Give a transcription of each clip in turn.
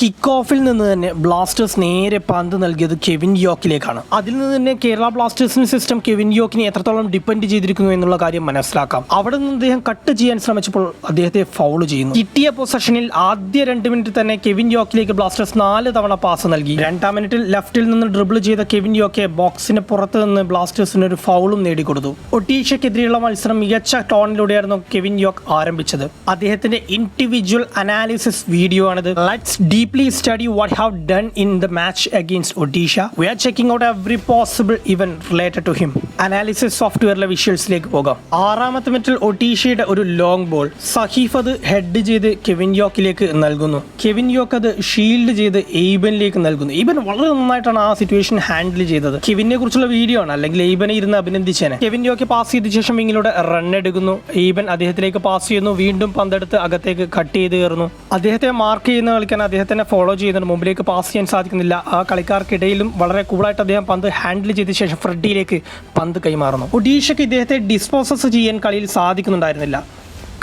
Kick ഓഫിൽ നിന്ന് തന്നെ ബ്ലാസ്റ്റേഴ്സ് നേരെ പന്ത് നൽകിയത് കെവിൻ യോക്കിലേക്കാണ്. അതിൽ നിന്ന് തന്നെ കേരള ബ്ലാസ്റ്റേഴ്സിന് സിസ്റ്റം കെവിൻ യോക്കിനെ എത്രത്തോളം ഡിപ്പെൻഡ് ചെയ്തിരിക്കുന്നു എന്നുള്ള കാര്യം മനസ്സിലാക്കാം. അവിടെ നിന്ന് അദ്ദേഹം കട്ട് ചെയ്യാൻ ശ്രമിച്ചപ്പോൾ അദ്ദേഹത്തെ ഫൗൾ ചെയ്യുന്നു. കിട്ടിയ പൊസഷനിൽ ആദ്യ 2 മിനിറ്റ് തന്നെ കെവിൻ യോക്കിലേക്ക് ബ്ലാസ്റ്റേഴ്സ് 4 തവണ പാസ് നൽകി. 2-ാം മിനിറ്റിൽ ലെഫ്റ്റിൽ നിന്ന് ഡ്രിബിൾ ചെയ്ത കെവിൻ യോക്കെ ബോക്സിന് പുറത്ത് നിന്ന് ബ്ലാസ്റ്റേഴ്സിന് ഒരു ഫൗളും നേടിക്കൊടുത്തു. ഒഡീഷയ്ക്കെതിരെയുള്ള മത്സരം മികച്ച ടോണിലൂടെയായിരുന്നു കെവിൻ യോക്ക് ആരംഭിച്ചത്. അദ്ദേഹത്തിന്റെ ഇൻഡിവിജ്വൽ അനാലിസിസ് വീഡിയോ ആണിത്. Let's deeply study what have done in the match against Odisha. We are checking out every possible event related to him. Analysis സോഫ്റ്റ്വെയറിലെ വിഷ്വൽസിലേക്ക് പോകാം. 6-ാമത്തെ മിനിറ്റിൽ ഒഡീഷയുടെ ഒരു ലോങ് ബോൾ സഹീഫ് അത് ഹെഡ് ചെയ്ത് കെവിൻ യോക്കിലേക്ക് നൽകുന്നു. കെവിൻ യോക്ക് അത് ഷീൽഡ് ചെയ്ത് എയ്ബനിലേക്ക് നൽകുന്നു. എയ്ബൻ വളരെ നന്നായിട്ടാണ് ആ സിറ്റുവേഷൻ ഹാൻഡിൽ ചെയ്തത്. കെവിനെ കുറിച്ചുള്ള വീഡിയോ ആണ്, അല്ലെങ്കിൽ എയ്ബനെ ഇരുന്ന് അഭിനന്ദിച്ചേനെ. കെവിൻ യോക്ക് പാസ് ചെയ്ത ശേഷം വിങ്ങിലൂടെ റൺ എടുക്കുന്നു. എയ്ബൻ അദ്ദേഹത്തിലേക്ക് പാസ് ചെയ്യുന്നു. വീണ്ടും പന്തെടുത്ത് അകത്തേക്ക് കട്ട് ചെയ്ത് കയറുന്നു. അദ്ദേഹത്തെ മാർക്ക് ചെയ്യുന്ന കളിക്കാൻ അദ്ദേഹത്തിനെ ഫോളോ ചെയ്യുന്നുണ്ട്. മുമ്പിലേക്ക് പാസ് ചെയ്യാൻ സാധിക്കുന്നില്ല. ആ കളിക്കാർക്കിടയിലും വളരെ കൂളായിട്ട് അദ്ദേഹം പന്ത് ഹാൻഡിൽ ചെയ്ത ശേഷം ഫ്രെഡിയിലേക്ക് പന്ത് കൈമാറുന്നു. ഒഡീഷയ്ക്ക് ഇദ്ദേഹത്തെ ഡിസ്പോസസ് ചെയ്യാൻ കളിയിൽ സാധിക്കുന്നുണ്ടായിരുന്നില്ല.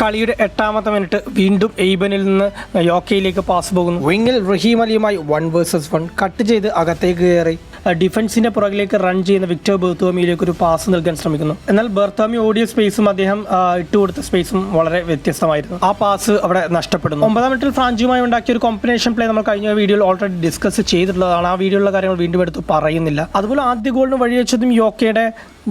കളിയുടെ 8-ാമത്തെ മിനിറ്റ് വീണ്ടും എയ്ബനിൽ നിന്ന് യോക്കയിലേക്ക് പാസ് പോകുന്നു. വിങ്ങിൽ റഹീം അലിയുമായി 1 vs 1 കട്ട് ചെയ്ത് അകത്തേക്ക് കയറി ഡിഫൻസിന്റെ പുറകിലേക്ക് റൺ ചെയ്യുന്ന വിക്ടർ ബെർത്തോമിയിലേക്ക് ഒരു പാസ് നൽകാൻ ശ്രമിക്കുന്നു. എന്നാൽ ബെർത്തോമി ഓടിയ സ്പേസും അദ്ദേഹം ഇട്ടുകൊടുത്ത സ്പേസും വളരെ വ്യത്യസ്തമായിരുന്നു. ആ പാസ് അവിടെ നഷ്ടപ്പെടുന്നു. 9-ാം മിനിറ്റിൽ ഫ്രാഞ്ചുമായി ഉണ്ടാക്കിയ ഒരു കോമ്പിനേഷൻ പ്ലേ നമ്മൾ കഴിഞ്ഞ വീഡിയോയിൽ ഓൾറെഡി ഡിസ്കസ് ചെയ്തിട്ടുള്ളതാണ്. ആ വീഡിയോയിലുള്ള കാര്യങ്ങൾ വീണ്ടും എടുത്ത് പറയുന്നില്ല. അതുപോലെ ആദ്യ ഗോളിന് വഴിവെച്ചതും യോക്കയുടെ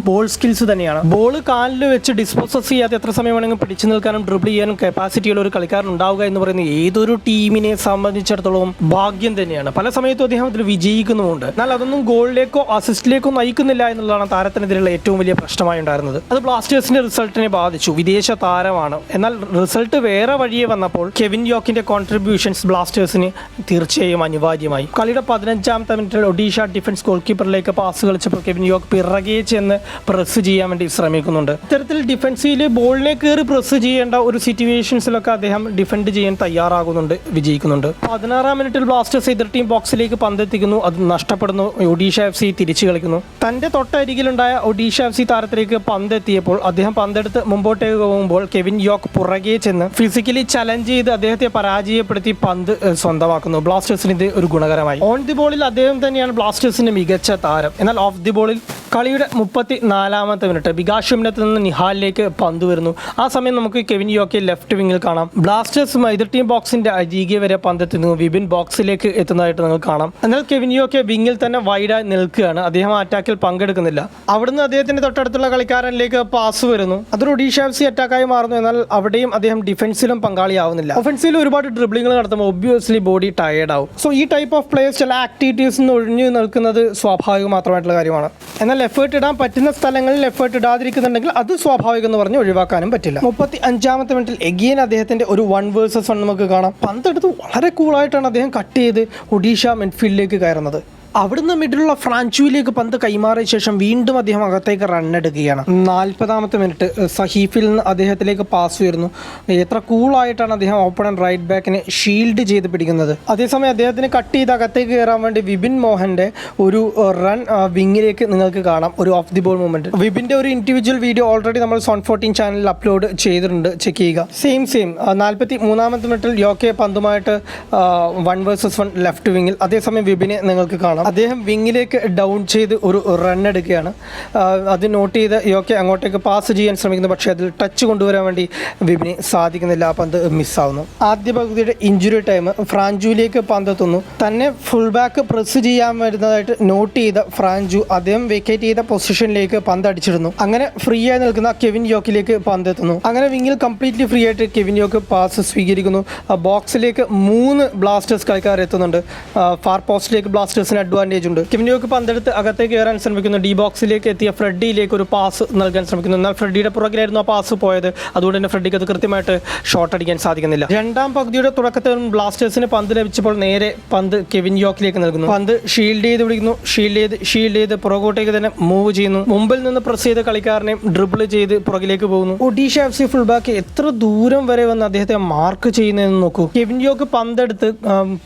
ബോൾ സ്കിൽസ് തന്നെയാണ്. ബോൾ കാലിൽ വെച്ച് ഡിസ്പോസസ് ചെയ്യാതെ എത്ര സമയം വേണമെങ്കിലും പിടിച്ചു നിൽക്കാനും ഡ്രിബിൾ ചെയ്യാനും കപ്പാസിറ്റിയുള്ള ഒരു കളിക്കാരൻ ഉണ്ടാവുക എന്ന് പറയുന്നത് ഏതൊരു ടീമിനെ സംബന്ധിച്ചിടത്തോളം ഭാഗ്യം തന്നെയാണ്. പല സമയത്തും അദ്ദേഹം അതിൽ വിജയിക്കുന്നുമുണ്ട്. എന്നാൽ അതൊന്നും ഗോളിലേക്കോ അസിസ്റ്റിലേക്കോ നയിക്കുന്നില്ല എന്നുള്ളതാണ് താരത്തിനെതിരെയുള്ള ഏറ്റവും വലിയ പ്രശ്നമായി ഉണ്ടായിരുന്നത്. അത് ബ്ലാസ്റ്റേഴ്സിന്റെ റിസൾട്ടിനെ ബാധിച്ചു. വിദേശ താരമാണ്, എന്നാൽ റിസൾട്ട് വേറെ വഴിയെ വന്നപ്പോൾ കെവിൻ യോക്കിന്റെ കോൺട്രിബ്യൂഷൻസ് ബ്ലാസ്റ്റേഴ്സിന് തീർച്ചയായും അനിവാര്യമായി. കളിയുടെ 15-ാമത്തെ മിനിറ്റിൽ ഒഡീഷ ഡിഫൻസ് ഗോൾ കീപ്പറിലേക്ക് പാസ് കളിച്ചപ്പോൾ കെവിൻ യോക്ക് പിറകെ ചെന്ന് പ്രസ് ചെയ്യാൻ വേണ്ടി ശ്രമിക്കുന്നുണ്ട്. ഇത്തരത്തിൽ ഡിഫൻസിൽ ബോളിനെ കയറി പ്രസ് ചെയ്യേണ്ട ഒരു സിറ്റുവേഷൻസിലൊക്കെ അദ്ദേഹം ഡിഫെൻഡ് ചെയ്യാൻ തയ്യാറാകുന്നുണ്ട്, വിജയിക്കുന്നുണ്ട്. 16-ാം മിനിറ്റിൽ ബ്ലാസ്റ്റേഴ്സ് എതിർ ടീം ബോക്സിലേക്ക് പന്തെത്തിക്കുന്നു. അത് നഷ്ടപ്പെടുന്നു. ഒഡീഷ FC തിരിച്ചു കളിക്കുന്നു. തന്റെ തൊട്ടരികിലുണ്ടായ ഒഡീഷ FC താരത്തിലേക്ക് പന്തെത്തിയപ്പോൾ അദ്ദേഹം പന്തെടുത്ത് മുമ്പോട്ടേക്ക് പോകുമ്പോൾ കെവിൻ യോക്ക് പുറകെ ചെന്ന് ഫിസിക്കലി ചലഞ്ച് ചെയ്ത് അദ്ദേഹത്തെ പരാജയപ്പെടുത്തി പന്ത് സ്വന്തമാക്കുന്നു. ബ്ലാസ്റ്റേഴ്സിന് ഇത് ഒരു ഗുണകരമായി. ഓൺ ദി ബോളിൽ അദ്ദേഹം തന്നെയാണ് ബ്ലാസ്റ്റേഴ്സിന്റെ മികച്ച താരം. എന്നാൽ ഓഫ് ദി ബോളിൽ കളിയുടെ 34-ാമത്തെ മിനിറ്റ് ബികാഷിമിനത്തിൽ നിന്ന് നിഹാലിലേക്ക് പന്ത് വരുന്നു. ആ സമയം നമുക്ക് കെവിൻ യോക്കെ ലെഫ്റ്റ് വിങ്ങിൽ കാണാം. ബ്ലാസ്റ്റേഴ്സ് എതിർ ടീം ബോക്സിന്റെ അരികെ വരെ പന്തെത്തുന്നു. വിപിൻ ബോക്സിലേക്ക് എത്തുന്നതായിട്ട് നിങ്ങൾക്ക് കാണാം. എന്നാൽ കെവിൻ യോക്കെ വിങ്ങിൽ തന്നെ വൈഡായി നിൽക്കുകയാണ്. അദ്ദേഹം അറ്റാക്കിൽ പങ്കെടുക്കുന്നില്ല. അവിടുന്ന് അദ്ദേഹത്തിന്റെ തൊട്ടടുത്തുള്ള കളിക്കാരനിലേക്ക് പാസ് വരുന്നു. അതൊരു ഒഡീഷ FC അറ്റാക്കായി മാറുന്നു. എന്നാൽ അവിടെയും അദ്ദേഹം ഡിഫൻസിലും പങ്കാളിയാവുന്നില്ല. ഒഫൻസിൽ ഒരുപാട് ഡ്രിബിളിങ്ങൾ നടത്തുമ്പോൾ ഒബ്വിയസ്ലി ബോഡി ടയേർഡ് ആവും. സോ ഈ ടൈപ്പ് ഓഫ് പ്ലേയേഴ്സ് ചില ആക്ടിവിറ്റീസ് നിന്ന് ഒഴിഞ്ഞു നിൽക്കുന്നത് സ്വാഭാവികം മാത്രമായിട്ടുള്ള കാര്യമാണ്. എന്നാൽ എഫേർട്ട് ഇടാൻ പറ്റുന്ന സ്ഥലങ്ങളിൽ എഫേർട്ട് ഇടാതിരിക്കുന്നുണ്ടെങ്കിൽ അത് സ്വാഭാവികം എന്ന് പറഞ്ഞ് ഒഴിവാക്കാനും പറ്റില്ല. 35-ാമത്തെ മിനിറ്റിൽ എഗെയിൻ അദ്ദേഹത്തിന്റെ ഒരു 1 vs 1 നമുക്ക് കാണാം. പന്തെടുത്ത് വളരെ കൂളായിട്ടാണ് അദ്ദേഹം കട്ട് ചെയ്ത് ഒഡീഷ മിഡ്ഫീൽഡിലേക്ക് കയറുന്നത്. അവിടുന്ന് മിഡിലുള്ള ഫ്രാഞ്ചുവിലേക്ക് പന്ത് കൈമാറിയ ശേഷം വീണ്ടും അദ്ദേഹം അകത്തേക്ക് റണ്ണെടുക്കുകയാണ്. 40-ാമത്തെ മിനിറ്റ് സഹീഫിൽ നിന്ന് അദ്ദേഹത്തിലേക്ക് പാസ് വരുന്നു. എത്ര കൂളായിട്ടാണ് അദ്ദേഹം ഓപ്പൺ റൈറ്റ് ബാക്കിനെ ഷീൽഡ് ചെയ്ത് പിടിക്കുന്നത്. അതേസമയം അദ്ദേഹത്തിന് കട്ട് ചെയ്ത് അകത്തേക്ക് കയറാൻ വേണ്ടി വിപിൻ മോഹൻ്റെ ഒരു റൺ വിങ്ങിലേക്ക് നിങ്ങൾക്ക് കാണാം. ഒരു ഓഫ് ദി ബോൾ മൂവ്മെന്റ്. വിപിൻ്റെ ഒരു ഇൻഡിവിജ്വൽ വീഡിയോ ഓൾറെഡി നമ്മൾ സോൺ 14 ചാനലിൽ അപ്ലോഡ് ചെയ്തിട്ടുണ്ട്, ചെക്ക് ചെയ്യുക. സെയിം 43-ാമത്തെ മിനിറ്റിൽ യോക്കെ പന്തുമായിട്ട് 1 vs 1 ലെഫ്റ്റ് വിങ്ങിൽ. അതേസമയം വിപിനെ നിങ്ങൾക്ക് കാണാം. അദ്ദേഹം വിങ്ങിലേക്ക് ഡൗൺ ചെയ്ത് ഒരു റൺ എടുക്കുകയാണ്. അത് നോട്ട് ചെയ്ത് യോക്കെ അങ്ങോട്ടേക്ക് പാസ് ചെയ്യാൻ ശ്രമിക്കുന്നു. പക്ഷേ അതിൽ ടച്ച് കൊണ്ടുവരാൻ വേണ്ടി വിപിന് സാധിക്കുന്നില്ല. ആ പന്ത് മിസ്സാവുന്നു. ആദ്യ പകുതിയുടെ ഇഞ്ചുറി ടൈം ഫ്രാഞ്ചുവിലേക്ക് പന്തെത്തുന്നു. തന്നെ ഫുൾ ബാക്ക് പ്രസ് ചെയ്യാൻ വരുന്നതായിട്ട് നോട്ട് ചെയ്ത ഫ്രാഞ്ചു അദ്ദേഹം വെക്കേറ്റ് ചെയ്ത പൊസിഷനിലേക്ക് പന്ത് അടിച്ചിടുന്നു. അങ്ങനെ ഫ്രീ ആയി നിൽക്കുന്ന കെവിൻ യോക്കിലേക്ക് പന്തെത്തുന്നു. അങ്ങനെ വിങ്ങിൽ കംപ്ലീറ്റ്ലി ഫ്രീ ആയിട്ട് കെവിൻ യോക്ക് പാസ് സ്വീകരിക്കുന്നു. ബോക്സിലേക്ക് 3 ബ്ലാസ്റ്റേഴ്സ് കളിക്കാർ എത്തുന്നുണ്ട്. ഫാർ പോസ്റ്റിലേക്ക് ബ്ലാസ്റ്റേഴ്സിന് അഡ്വാൻറ്റേജ് ഉണ്ട്. കെവിൻ യോക്ക് പന്തെടുത്ത് അകത്തേക്ക് കയറാൻ ശ്രമിക്കുന്നു. ഡി ബോക്സിലേക്ക് എത്തിയ ഫ്രെഡിയിലേക്ക് ഒരു പാസ് നൽകാൻ ശ്രമിക്കുന്നു. എന്നാൽ ഫ്രെഡിയുടെ പുറകിലായിരുന്നു ആ പാസ് പോയത്. അതുകൊണ്ട് തന്നെ ഫ്രെഡിക്ക് അത് കൃത്യമായിട്ട് ഷോട്ട് അടിക്കാൻ സാധിക്കുന്നില്ല. 2-ാം പകുതിയുടെ തുടക്കത്തിൽ ബ്ലാസ്റ്റേഴ്സിന് പന്ത് ലഭിച്ചപ്പോൾ നേരെ പന്ത് കെവിൻ യോക്കിലേക്ക് നൽകുന്നു. പന്ത് ഷീൽഡ് ചെയ്ത് പിടിക്കുന്നു. ഷീൽഡ് ചെയ്ത് പുറകോട്ടേക്ക് തന്നെ മൂവ് ചെയ്യുന്നു. മുമ്പിൽ നിന്ന് പ്രസ് ചെയ്ത കളിക്കാരനെ ഡ്രിബിൾ ചെയ്ത് പുറകിലേക്ക് പോകുന്നു. ഒഡീഷ FC ഫുൾ ബാക്ക് എത്ര ദൂരം വരെ വന്ന് അദ്ദേഹത്തെ മാർക്ക് ചെയ്യുന്നതെന്ന് നോക്കൂ. കെവിൻ യോക്ക് പന്തെടുത്ത്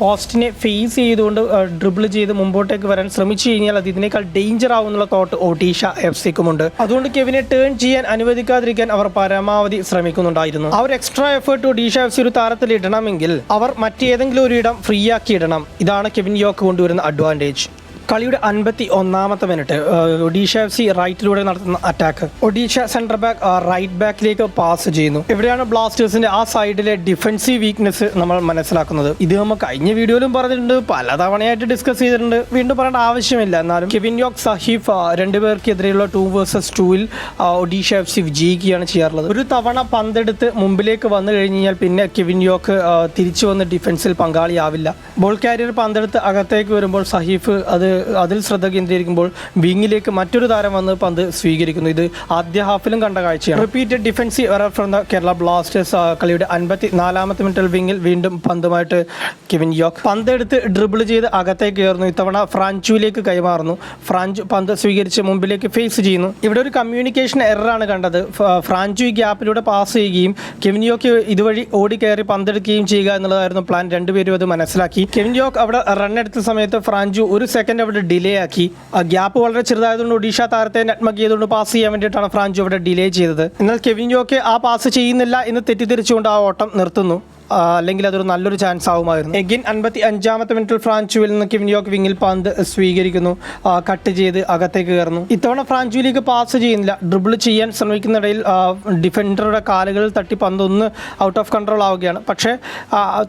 പോസ്റ്റിനെ ഫേസ് ചെയ്തുകൊണ്ട് ഡ്രിബിൾ ചെയ്ത് മുമ്പ് മുമ്പോട്ടേക്ക് വരാൻ ശ്രമിച്ചു കഴിഞ്ഞാൽ അത് ഇതിനേക്കാൾ ഡേഞ്ചർ ആവുന്നുള്ള തോട്ട് ഒഡീഷ FC-ക്കുമുണ്ട്. അതുകൊണ്ട് കെവിനെ ടേൺ ചെയ്യാൻ അനുവദിക്കാതിരിക്കാൻ അവർ പരമാവധി ശ്രമിക്കുന്നുണ്ടായിരുന്നു. ആ ഒരു എക്സ്ട്രാ എഫേർട്ട് ഒഡീഷ FC ഒരു താരത്തിൽ ഇടണമെങ്കിൽ അവർ മറ്റേതെങ്കിലും ഒരു ഇടം ഫ്രീ ആക്കി ഇടണം. ഇതാണ് കെവിൻ യോക്ക് കൊണ്ടുവരുന്ന അഡ്വാൻറ്റേജ്. കളിയുടെ 51ാമത്തെ മിനിറ്റ് ഒഡീഷ FC റൈറ്റിലൂടെ നടത്തുന്ന attack. Odisha central back right ബാക്കിലേക്ക് പാസ് ചെയ്യുന്നു. ഇവിടെയാണ് ബ്ലാസ്റ്റേഴ്സിന്റെ ആ സൈഡിലെ ഡിഫൻസീവ് വീക്ക്നെസ് നമ്മൾ മനസ്സിലാക്കുന്നത്. ഇത് നമ്മൾ കഴിഞ്ഞ വീഡിയോയിലും പറഞ്ഞിട്ടുണ്ട്, പലതവണയായിട്ട് ഡിസ്കസ് ചെയ്തിട്ടുണ്ട്, വീണ്ടും പറയേണ്ട ആവശ്യമില്ല. എന്നാലും കെവിൻ യോക്ക് സഹീഫ് രണ്ടുപേർക്കെതിരെയുള്ള 2 vs 2-ൽ ഒഡീഷ FC വിജയിക്കുകയാണ് ചെയ്യാറുള്ളത്. ഒരു തവണ പന്തെടുത്ത് മുമ്പിലേക്ക് വന്നു കഴിഞ്ഞാൽ പിന്നെ കെവിൻ യോക്ക് തിരിച്ചു വന്ന് ഡിഫൻസിൽ പങ്കാളിയാവില്ല. ബോൾ കാരിയർ പന്തെടുത്ത് അകത്തേക്ക് വരുമ്പോൾ സഹീഫ് അതിൽ ശ്രദ്ധ കേന്ദ്രീകരിക്കുമ്പോൾ വിങ്ങിലേക്ക് മറ്റൊരു താരം വന്ന് പന്ത് സ്വീകരിക്കുന്നു. ഇത് ആദ്യ ഹാഫിലും കണ്ട കാഴ്ചയാണ്. Repeated defensive error from the Kerala Blasters. കളിയുടെ 54ാമത്തെ മിനിറ്റിൽ വിങ്ങിൽ വീണ്ടും പന്തുമായിട്ട് കെവിൻ യോക്ക് പന്തെടുത്ത് ഡ്രിബിൾ ചെയ്ത് അകത്തേക്ക് കയറുന്നു. ഇത്തവണ ഫ്രാഞ്ചുവിലേക്ക് കൈമാറുന്നു. ഫ്രാഞ്ച് പന്ത് സ്വീകരിച്ച് മുമ്പിലേക്ക് ഫേസ് ചെയ്യുന്നു. ഇവിടെ ഒരു കമ്മ്യൂണിക്കേഷൻ എററാണ് കണ്ടത്. ഫ്രാഞ്ചു ഈ ഗ്യാപ്പിലൂടെ പാസ് ചെയ്യുകയും കെവിൻ യോക്ക് ഇതുവഴി ഓടി കയറി പന്തെടുക്കുകയും ചെയ്യുക എന്നുള്ളതായിരുന്നു പ്ലാൻ. രണ്ടുപേരും അത് മനസ്സിലാക്കി. കെവിൻ യോക്ക് അവിടെ റൺ എടുത്ത സമയത്ത് ഫ്രാഞ്ചു ഒരു സെക്കൻഡ് അവിടെ ഡിലേ ആക്കി. ആ ഗ്യാപ്പ് വളരെ ചെറുതായതുകൊണ്ട് ഒഡീഷ താരത്തെ നെറ്റ്മക്ക് ചെയ്തുകൊണ്ട് പാസ് ചെയ്യാൻ വേണ്ടിയിട്ടാണ് ഫ്രാഞ്ചു അവിടെ ഡിലേ ചെയ്തത്. എന്നാൽ കെവിൻ യോക്ക് ആ പാസ് ചെയ്യുന്നില്ല എന്ന് തെറ്റിദ്ധരിച്ചുകൊണ്ട് ആ ഓട്ടം നിർത്തുന്നു. അല്ലെങ്കിൽ അതൊരു നല്ലൊരു ചാൻസ് ആവുമായിരുന്നു. എഗിൻ 55ാമത്തെ മിനിറ്റിൽ ഫ്രാഞ്ചുവിൽ നിന്ന് കെവിൻ യോക്ക് വിങ്ങിൽ പന്ത് സ്വീകരിക്കുന്നു. കട്ട് ചെയ്ത് അകത്തേക്ക് കയറുന്നു. ഇത്തവണ ഫ്രാഞ്ചുവിലേക്ക് പാസ് ചെയ്യുന്നില്ല. ഡ്രിബിൾ ചെയ്യാൻ ശ്രമിക്കുന്നിടയിൽ ഡിഫൻഡറുടെ കാലുകളിൽ തട്ടി പന്ത് ഒന്ന് ഔട്ട് ഓഫ് കൺട്രോൾ ആവുകയാണ്. പക്ഷേ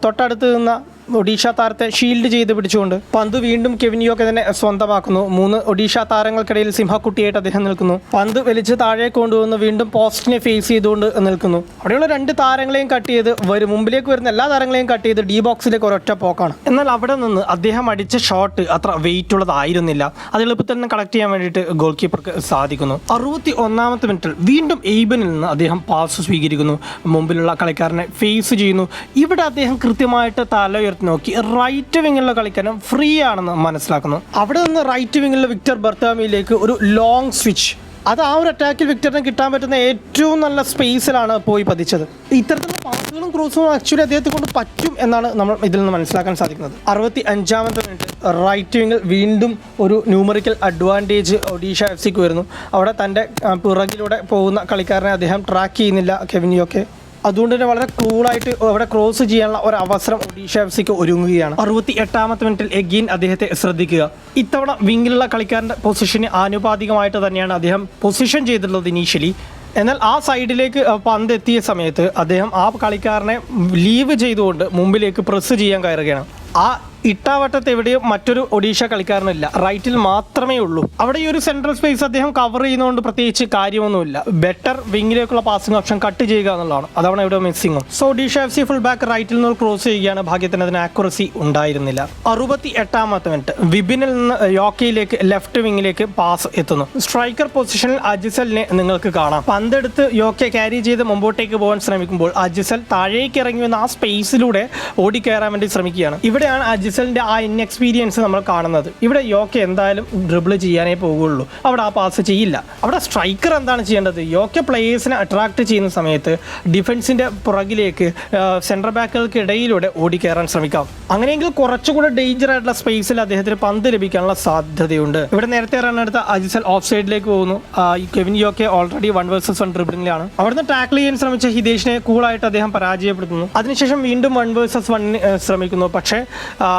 തൊട്ടടുത്ത് നിന്ന ഒഡീഷ താരത്തെ ഷീൽഡ് ചെയ്ത് പിടിച്ചുകൊണ്ട് പന്ത് വീണ്ടും കെവിൻ യോക്ക് തന്നെ സ്വന്തമാക്കുന്നു. 3 ഒഡീഷ താരങ്ങൾക്കിടയിൽ സിംഹക്കുട്ടിയായിട്ട് അദ്ദേഹം നിൽക്കുന്നു. പന്ത് വലിച്ച് താഴേക്ക് കൊണ്ടുവന്ന് വീണ്ടും പോസ്റ്റിനെ ഫേസ് ചെയ്തുകൊണ്ട് നിൽക്കുന്നു. അവിടെയുള്ള 2 താരങ്ങളെയും കട്ട് ചെയ്ത് മുമ്പിലേക്ക് വരുന്ന എല്ലാ താരങ്ങളെയും കട്ട് ചെയ്ത് ഡി ബോക്സിലേക്ക് ഒരൊറ്റ പോക്കാണ്. എന്നാൽ അവിടെ നിന്ന് അദ്ദേഹം അടിച്ച ഷോട്ട് അത്ര വെയിറ്റ് ഉള്ളതായിരുന്നില്ല. അത് എളുപ്പത്തിൽ തന്നെ കളക്ട് ചെയ്യാൻ വേണ്ടിയിട്ട് ഗോൾ കീപ്പർക്ക് സാധിക്കുന്നു. 61ാമത്തെ മിനിറ്റിൽ വീണ്ടും എയ്ബനിൽ നിന്ന് അദ്ദേഹം പാസ് സ്വീകരിക്കുന്നു. മുമ്പിലുള്ള കളിക്കാരനെ ഫേസ് ചെയ്യുന്നു. ഇവിടെ അദ്ദേഹം കൃത്യമായിട്ട് തല നോക്കി റൈറ്റ് വിങ്ങിലുള്ള കളിക്കാരൻ ഫ്രീ ആണെന്ന് മനസ്സിലാക്കുന്നു. അവിടെ നിന്ന് റൈറ്റ് വിങ്ങിലുള്ള വിക്ടർ ബർത്താമിയിലേക്ക് ഒരു ലോങ് സ്വിച്ച്. അത് ആ ഒരു അറ്റാക്കിൽ വിക്ടറിന് കിട്ടാൻ പറ്റുന്ന ഏറ്റവും നല്ല സ്പേസിലാണ് പോയി പതിച്ചത്. ഇത്തരത്തിലുള്ള പാസുകളും ക്രോസും ആക്ച്വലി അദ്ദേഹത്തെ കൊണ്ട് പറ്റും എന്നാണ് നമ്മൾ ഇതിൽ നിന്ന് മനസ്സിലാക്കാൻ സാധിക്കുന്നത്. 65ാമത്തെ മിനിറ്റ് റൈറ്റ് വിങ്ങിൽ വീണ്ടും ഒരു ന്യൂമറിക്കൽ അഡ്വാൻറ്റേജ് ഒഡീഷ FC-ക്ക് വരുന്നു. അവിടെ തൻ്റെ പിറകിലൂടെ പോകുന്ന കളിക്കാരനെ അദ്ദേഹം ട്രാക്ക് ചെയ്യുന്നില്ല കെവിൻ യോക്ക്. അതുകൊണ്ട് തന്നെ വളരെ കൂളായിട്ട് അവിടെ ക്രോസ് ചെയ്യാനുള്ള ഒരു അവസരം ഒഡീഷ FC-ക്ക് ഒരുങ്ങുകയാണ്. 68ാമത്തെ മിനിറ്റിൽ എഗെയിൻ അദ്ദേഹത്തെ ശ്രദ്ധിക്കുക. ഇത്തവണ വിങ്ങിലുള്ള കളിക്കാരൻ്റെ പൊസിഷന് ആനുപാതികമായിട്ട് തന്നെയാണ് അദ്ദേഹം പൊസിഷൻ ചെയ്തിട്ടുള്ളത് ഇനീഷ്യലി. എന്നാൽ ആ സൈഡിലേക്ക് പന്ത് എത്തിയ സമയത്ത് അദ്ദേഹം ആ കളിക്കാരനെ ലീവ് ചെയ്തുകൊണ്ട് മുമ്പിലേക്ക് പ്രസ് ചെയ്യാൻ കയറുകയാണ്. ആ ഇട്ടാവട്ടത്ത് എവിടെയും മറ്റൊരു ഒഡീഷ കളിക്കാരനില്ല, റൈറ്റിൽ മാത്രമേ ഉള്ളൂ. അവിടെ ഈ ഒരു സെൻട്രൽ സ്പേസ് അദ്ദേഹം കവർ ചെയ്യുന്നതുകൊണ്ട് പ്രത്യേകിച്ച് കാര്യമൊന്നുമില്ല. ബെറ്റർ വിങ്ങിലേക്കുള്ള പാസിംഗ് ഓപ്ഷൻ കട്ട് ചെയ്യുക എന്നുള്ളതാണ്. അതാണ് ഇവിടെ മിസ്സിങ്ങും. So Odisha FC full back റൈറ്റിൽ നിന്ന് ക്രോസ് ചെയ്യുകയാണ്. ഭാഗ്യത്തിന് അതിന് ആക്യുറസി ഉണ്ടായിരുന്നില്ല. 68ാമത്തെ മിനിറ്റ് വിപിനിൽ നിന്ന് യോക്കയിലേക്ക് ലെഫ്റ്റ് വിങ്ങിലേക്ക് പാസ് എത്തുന്നു. സ്ട്രൈക്കർ പൊസിഷനിൽ അജിസലിനെ നിങ്ങൾക്ക് കാണാം. പന്തെടുത്ത് യോക്കെ ക്യാരി ചെയ്ത് മുമ്പോട്ടേക്ക് പോകാൻ ശ്രമിക്കുമ്പോൾ അജിസൽ താഴേക്ക് ഇറങ്ങി വന്ന ആ സ്പേസിലൂടെ ഓടിക്കയറാൻ വേണ്ടി ശ്രമിക്കുകയാണ്. ഇവിടെയാണ് അജിസലിന്റെ ആ ഇൻഎക്സ്പീരിയൻസ് നമ്മൾ കാണുന്നത്. ഇവിടെ യോക്കെ എന്തായാലും ഡ്രിബിൾ ചെയ്യാനേ പോകുള്ളൂ, അവിടെ ആ പാസ് ചെയ്യില്ല. അവിടെ സ്ട്രൈക്കർ എന്താണ് ചെയ്യേണ്ടത്? യോക്കെ പ്ലേയേഴ്സിനെ അട്രാക്ട് ചെയ്യുന്ന സമയത്ത് ഡിഫൻസിന്റെ പുറകിലേക്ക് സെൻട്രൽ ബാക്കുകൾക്ക് ഇടയിലൂടെ ഓടിക്കയറാൻ ശ്രമിക്കാം. അങ്ങനെയെങ്കിൽ കുറച്ചുകൂടെ ഡേഞ്ചർ ആയിട്ടുള്ള സ്പേസിൽ അദ്ദേഹത്തിന് പന്ത് ലഭിക്കാനുള്ള സാധ്യതയുണ്ട്. ഇവിടെ നേരത്തെ റൺ എടുത്ത അജിസൽ ഓഫ് സൈഡിലേക്ക് പോകുന്നു. Kevin okay already 1 vs 1 ഡ്രിബിളിംഗിലാണ്. അവിടുന്ന് ടാക്കിൾ ചെയ്യാൻ ശ്രമിച്ച ഹിതേഷിനെ കൂളായിട്ട് അദ്ദേഹം പരാജയപ്പെടുത്തുന്നു. അതിനുശേഷം വീണ്ടും 1 vs 1 ശ്രമിക്കുന്നു. പക്ഷേ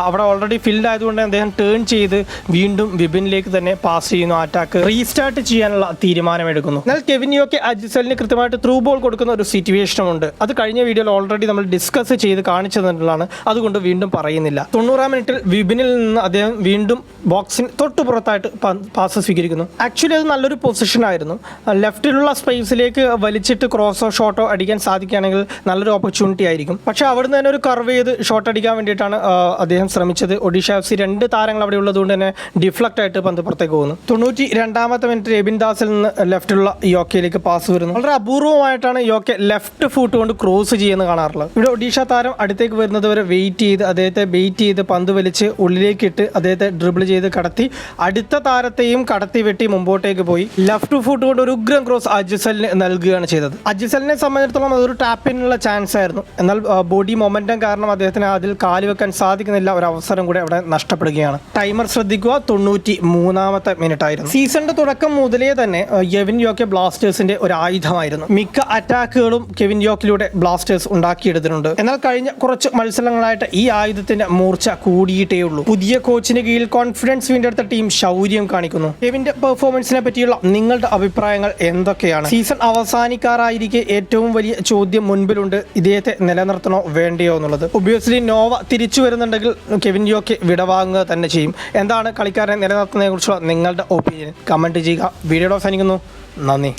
അവിടെ ഓൾറെഡി ഫിൽഡ് ആയതുകൊണ്ട് അദ്ദേഹം ടേൺ ചെയ്ത് വീണ്ടും വിപിനിലേക്ക് തന്നെ പാസ് ചെയ്യുന്നു. അറ്റാക്ക് റീസ്റ്റാർട്ട് ചെയ്യാനുള്ള തീരുമാനമെടുക്കുന്നു. എന്നാൽ കെവിൻ യോക്കെ അജിസലിന് കൃത്യമായിട്ട് ത്രൂ ബോൾ കൊടുക്കുന്ന ഒരു സിറ്റുവേഷനും ഉണ്ട്. അത് കഴിഞ്ഞ വീഡിയോയിൽ ഓൾറെഡി നമ്മൾ ഡിസ്കസ് ചെയ്ത് കാണിച്ചു തന്നിട്ടുള്ളതാണ്, അതുകൊണ്ട് വീണ്ടും പറയുന്നില്ല. 90ാം മിനിറ്റിൽ വിപിനിൽ നിന്ന് അദ്ദേഹം വീണ്ടും ബോക്സിന് തൊട്ടുപുറത്തായിട്ട് പാസ് സ്വീകരിക്കുന്നു. ആക്ച്വലി അത് നല്ലൊരു പൊസിഷനായിരുന്നു. ലെഫ്റ്റിലുള്ള സ്പേസിലേക്ക് വലിച്ചിട്ട് ക്രോസോ ഷോട്ടോ അടിക്കാൻ സാധിക്കുകയാണെങ്കിൽ നല്ലൊരു ഓപ്പർച്യൂണിറ്റി ആയിരിക്കും. പക്ഷേ അവിടുന്ന് തന്നെ ഒരു കർവ് ചെയ്ത് ഷോട്ട് അടിക്കാൻ വേണ്ടിയിട്ടാണ് അദ്ദേഹം ശ്രമിച്ചത്. ഒഡീഷ FC 2 താരങ്ങൾ അവിടെ ഉള്ളതുകൊണ്ട് തന്നെ ഡിഫ്ലക്റ്റ് ആയിട്ട് പന്ത് പുറത്തേക്ക് പോകുന്നു. 92ാമത്തെ മിനിറ്റ് എബിൻ ദാസിൽ നിന്ന് ലെഫ്റ്റിലുള്ള യോക്കയിലേക്ക് പാസ് വരുന്നു. വളരെ അപൂർവമായിട്ടാണ് യോക്കെ ലെഫ്റ്റ് ഫുട്ട് കൊണ്ട് ക്രോസ് ചെയ്യുന്നത് കാണാറുള്ളത്. ഇവിടെ ഒഡീഷ താരം അടുത്തേക്ക് വരുന്നത് വരെ വെയിറ്റ് ചെയ്ത് അദ്ദേഹത്തെ ബെയിറ്റ് ചെയ്ത് പന്ത് വലിച്ച് ഉള്ളിലേക്ക് ഇട്ട് അദ്ദേഹത്തെ ഡ്രിബിൾ ചെയ്ത് കടത്തി അടുത്ത താരത്തെയും കടത്തി വെട്ടി മുമ്പോട്ടേക്ക് പോയി ലെഫ്റ്റ് ഫുട്ട് കൊണ്ട് ഒരു ഉഗ്രം ക്രോസ് അജിസലിന് നൽകുകയാണ് ചെയ്തത്. അജിസലിനെ സംബന്ധിച്ചിടത്തോളം അതൊരു ടാപ്പിനുള്ള ചാൻസ് ആയിരുന്നു. എന്നാൽ ബോഡി മൊമെന്റം കാരണം അദ്ദേഹത്തിന് അതിൽ കാല് വെക്കാൻ സാധിക്കുന്നില്ല. ഒരു ഒരു അവസരം കൂടെ അവിടെ നഷ്ടപ്പെടുകയാണ്. ടൈമർ ശ്രദ്ധിക്കുക, 93-ാമത്തെ മിനിറ്റ് ആയിരുന്നു. സീസണിന്റെ തുടക്കം മുതലേ തന്നെ കെവിൻ യോക്കി ബ്ലാസ്റ്റേഴ്സിന്റെ ഒരു ആയുധമായിരുന്നു. മിക്ക അറ്റാക്കുകളും കെവിൻ യോക്കിലൂടെ ബ്ലാസ്റ്റേഴ്സ് ഉണ്ടാക്കിയെടുത്തിട്ടുണ്ട്. എന്നാൽ കഴിഞ്ഞ കുറച്ച് മത്സരങ്ങളായിട്ട് ഈ ആയുധത്തിന്റെ മൂർച്ച കൂടിയിട്ടേ ഉള്ളൂ. പുതിയ കോച്ചിന് കീഴിൽ കോൺഫിഡൻസ് വീണ്ടെടുത്ത ടീം ശൗര്യം കാണിക്കുന്നു. കെവിന്റെ പെർഫോമൻസിനെ പറ്റിയുള്ള നിങ്ങളുടെ അഭിപ്രായങ്ങൾ എന്തൊക്കെയാണ്? സീസൺ അവസാനിക്കാറായിരിക്കെ ഏറ്റവും വലിയ ചോദ്യം മുൻപിലുണ്ട്, ഇദ്ദേഹത്തെ നിലനിർത്തണോ വേണ്ടയോ എന്നുള്ളത്. ഒബ്വിയസ്ലി നോവ തിരിച്ചു വരുന്നുണ്ടെങ്കിൽ കെവിൻ യോക്കി വിടവാങ്ങുക തന്നെ ചെയ്യും. എന്താണ് കളിക്കാരനെ നിലനിർത്തുന്നതിനെ കുറിച്ചുള്ള നിങ്ങളുടെ ഒപ്പീനിയൻ? കമന്റ് ചെയ്യുക. വീഡിയോ അവസാനിക്കുന്നു. നന്ദി.